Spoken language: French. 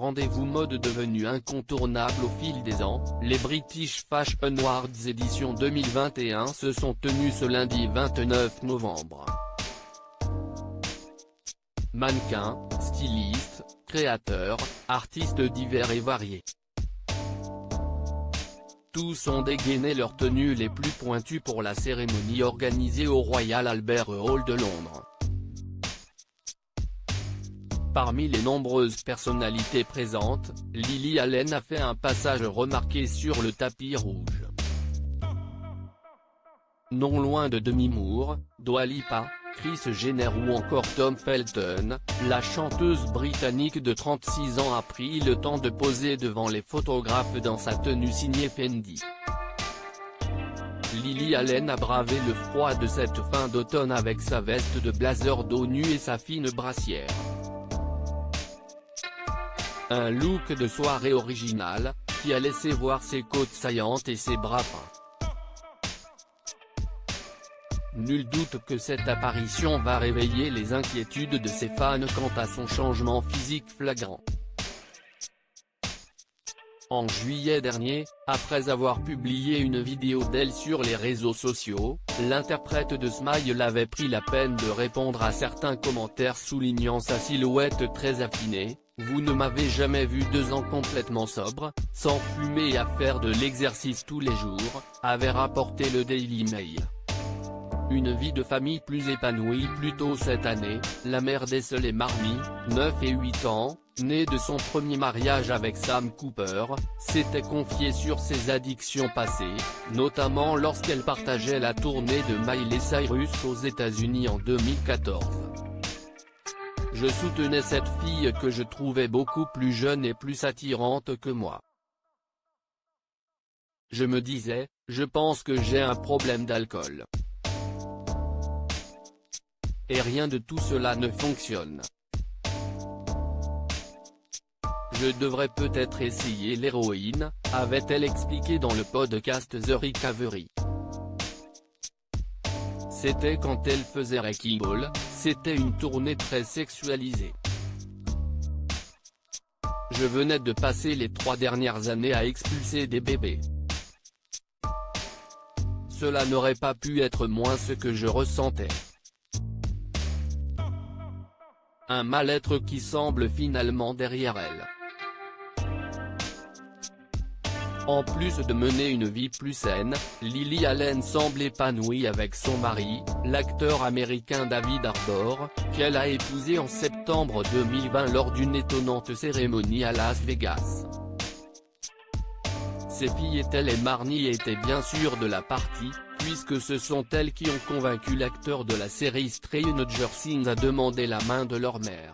rendez-vous mode devenu incontournable au fil des ans, les British Fashion Awards édition 2021 se sont tenus ce lundi 29 novembre. Mannequins, stylistes, créateurs, artistes divers et variés. Tous ont dégainé leurs tenues les plus pointues pour la cérémonie organisée au Royal Albert Hall de Londres. Parmi les nombreuses personnalités présentes, Lily Allen a fait un passage remarqué sur le tapis rouge. Non loin de Demi Moore, Dua Lipa, Kris Jenner ou encore Tom Felton, la chanteuse britannique de 36 ans a pris le temps de poser devant les photographes dans sa tenue signée Fendi. Lily Allen a bravé le froid de cette fin d'automne avec sa veste de blazer dos nu et sa fine brassière. Un look de soirée original, qui a laissé voir ses côtes saillantes et ses bras fins. Nul doute que cette apparition va réveiller les inquiétudes de ses fans quant à son changement physique flagrant. En juillet dernier, après avoir publié une vidéo d'elle sur les réseaux sociaux, l'interprète de Smile avait pris la peine de répondre à certains commentaires soulignant sa silhouette très affinée. « Vous ne m'avez jamais vu 2 ans complètement sobre, sans fumer et à faire de l'exercice tous les jours », avait rapporté le Daily Mail. Une vie de famille plus épanouie plus tôt cette année, la mère d'Essel et Marmee, 9 et 8 ans, née de son premier mariage avec Sam Cooper, s'était confiée sur ses addictions passées, notamment lorsqu'elle partageait la tournée de Miley Cyrus aux États-Unis en 2014. Je soutenais cette fille que je trouvais beaucoup plus jeune et plus attirante que moi. Je me disais, je pense que j'ai un problème d'alcool. Et rien de tout cela ne fonctionne. Je devrais peut-être essayer l'héroïne, avait-elle expliqué dans le podcast The Recovery. C'était quand elle faisait Wrecking Ball, c'était une tournée très sexualisée. Je venais de passer les 3 dernières années à expulser des bébés. Cela n'aurait pas pu être moins ce que je ressentais. Un mal-être qui semble finalement derrière elle. En plus de mener une vie plus saine, Lily Allen semble épanouie avec son mari, l'acteur américain David Harbour, qu'elle a épousé en septembre 2020 lors d'une étonnante cérémonie à Las Vegas. Ses filles Ethel et Marnie étaient bien sûr de la partie, puisque ce sont elles qui ont convaincu l'acteur de la série Stranger Things à demander la main de leur mère.